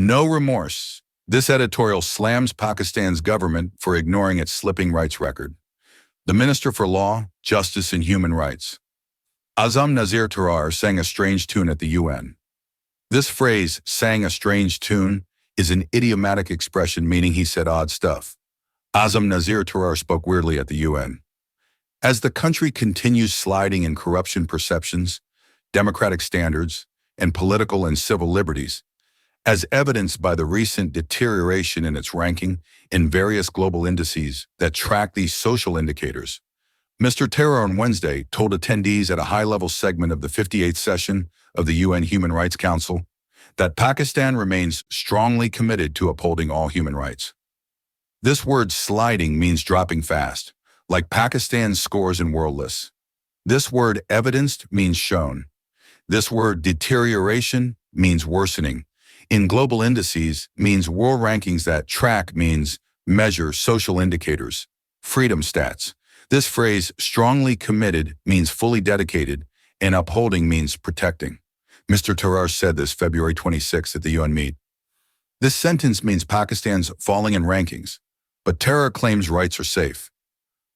No remorse. This editorial slams Pakistan's government for ignoring its slipping rights record. The Minister for Law, Justice and Human Rights, Azam Nazir Tarar, sang a strange tune at the UN. This phrase, sang a strange tune, is an idiomatic expression meaning he said odd stuff. Azam Nazir Tarar spoke weirdly at the UN. As the country continues sliding in corruption perceptions, democratic standards, and political and civil liberties, as evidenced by the recent deterioration in its ranking in various global indices that track these social indicators, Mr. Tarar on Wednesday told attendees at a high-level segment of the 58th session of the UN Human Rights Council that Pakistan remains strongly committed to upholding all human rights. This word sliding means dropping fast, like Pakistan's scores in world lists. This word evidenced means shown. This word deterioration means worsening. In global indices means world rankings that track means measure social indicators, freedom stats. This phrase, strongly committed, means fully dedicated, and upholding means protecting. Mr. Tarar said this February 26 at the UN meet. This sentence means Pakistan's falling in rankings, but Tarar claims rights are safe.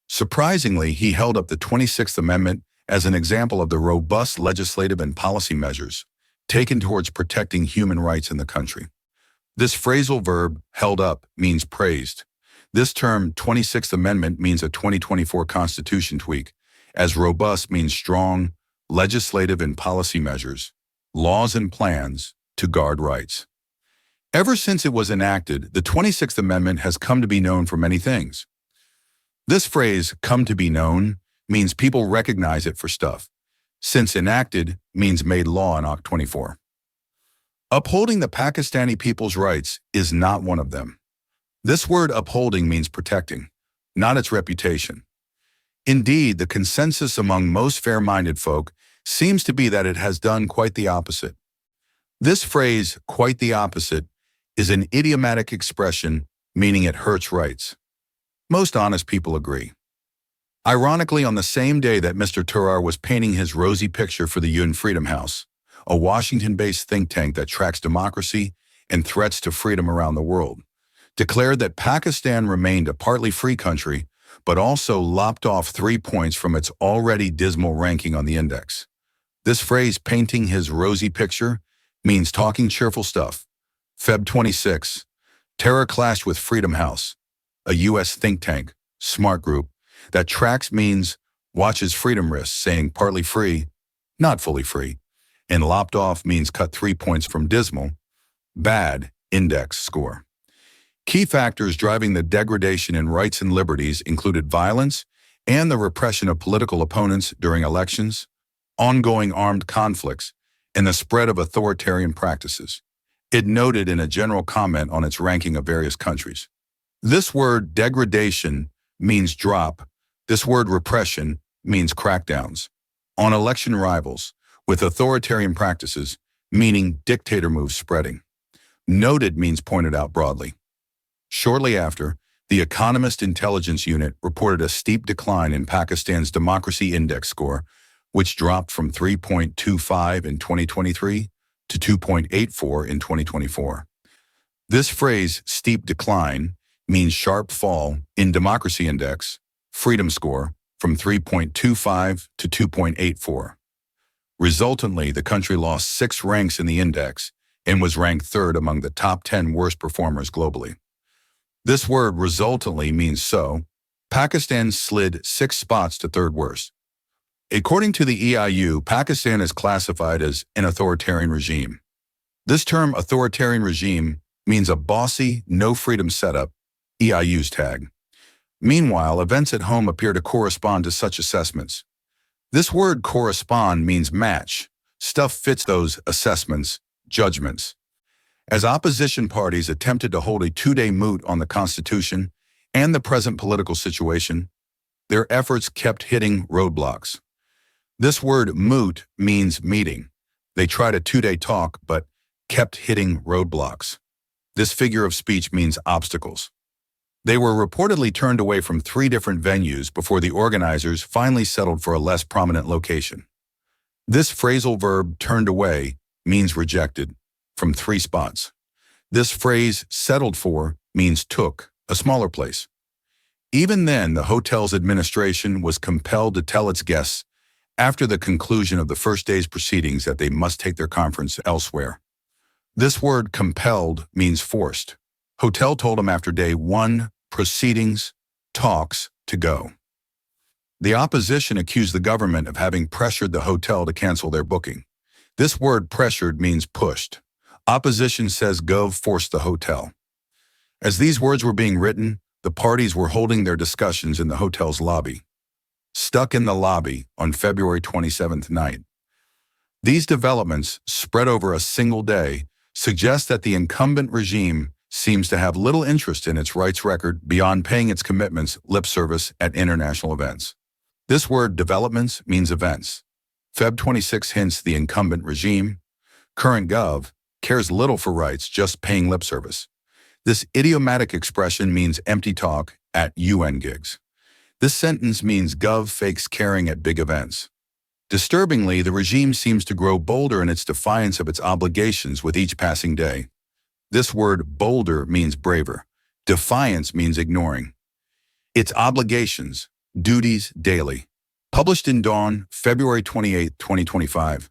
Surprisingly, he held up the 26th Amendment as an example of the robust legislative and policy measures taken towards protecting human rights in the country. This phrasal verb, held up, means praised. This term, 26th Amendment, means a 2024 Constitution tweak, as robust means strong, legislative and policy measures, laws and plans to guard rights. Ever since it was enacted, the 26th Amendment has come to be known for many things. This phrase, come to be known, means people recognize it for stuff, since enacted means made law in Oct. 24. Upholding the Pakistani people's rights is not one of them. This word upholding means protecting, not its reputation. Indeed, the consensus among most fair-minded folk seems to be that it has done quite the opposite. This phrase, quite the opposite, is an idiomatic expression meaning it hurts rights. Most honest people agree. Ironically, on the same day that Mr. Tarar was painting his rosy picture for the UN Freedom House, a Washington-based think tank that tracks democracy and threats to freedom around the world, declared that Pakistan remained a partly free country, but also lopped off 3 points from its already dismal ranking on the index. This phrase, painting his rosy picture, means talking cheerful stuff. Feb 26, Tarar clashed with Freedom House, a U.S. think tank, smart group, that tracks means watches freedom risks, saying partly free, not fully free, and lopped off means cut 3 points from dismal, bad, index score. Key factors driving the degradation in rights and liberties included violence and the repression of political opponents during elections, ongoing armed conflicts, and the spread of authoritarian practices. It noted in a general comment on its ranking of various countries. This word, degradation, means drop. This word, repression, means crackdowns on election rivals with authoritarian practices, meaning dictator moves spreading. Noted means pointed out broadly. Shortly after, the Economist Intelligence Unit reported a steep decline in Pakistan's democracy index score, which dropped from 3.25 in 2023 to 2.84 in 2024. This phrase, steep decline, means sharp fall in democracy index, freedom score, from 3.25 to 2.84. Resultantly, the country lost 6 ranks in the index and was ranked 3rd among the top 10 worst performers globally. This word, resultantly, means so. Pakistan slid 6 spots to 3rd worst. According to the EIU, Pakistan is classified as an authoritarian regime. This term, authoritarian regime, means a bossy, no-freedom setup, EIU's tag. Meanwhile, events at home appear to correspond to such assessments. This word, correspond, means match. Stuff fits those assessments, judgments. As opposition parties attempted to hold a 2-day moot on the Constitution and the present political situation, their efforts kept hitting roadblocks. This word, moot, means meeting. They tried a 2-day talk, but kept hitting roadblocks. This figure of speech means obstacles. They were reportedly turned away from 3 different venues before the organizers finally settled for a less prominent location. This phrasal verb, turned away, means rejected, from 3 spots. This phrase, settled for, means took, a smaller place. Even then, the hotel's administration was compelled to tell its guests after the conclusion of the first day's proceedings that they must take their conference elsewhere. This word compelled means forced. Hotel told them after day 1, proceedings, talks, to go. The opposition accused the government of having pressured the hotel to cancel their booking. This word pressured means pushed. Opposition says Gov forced the hotel. As these words were being written, the parties were holding their discussions in the hotel's lobby. Stuck in the lobby on February 27th night. These developments, spread over a single day, suggest that the incumbent regime seems to have little interest in its rights record beyond paying its commitments lip service at international events. This word developments means events. Feb 26 hints the incumbent regime, current Gov, cares little for rights, just paying lip service. This idiomatic expression means empty talk at UN gigs. This sentence means Gov fakes caring at big events. Disturbingly, the regime seems to grow bolder in its defiance of its obligations with each passing day. This word bolder means braver. Defiance means ignoring. Its obligations, duties daily. Published in Dawn, February 28, 2025.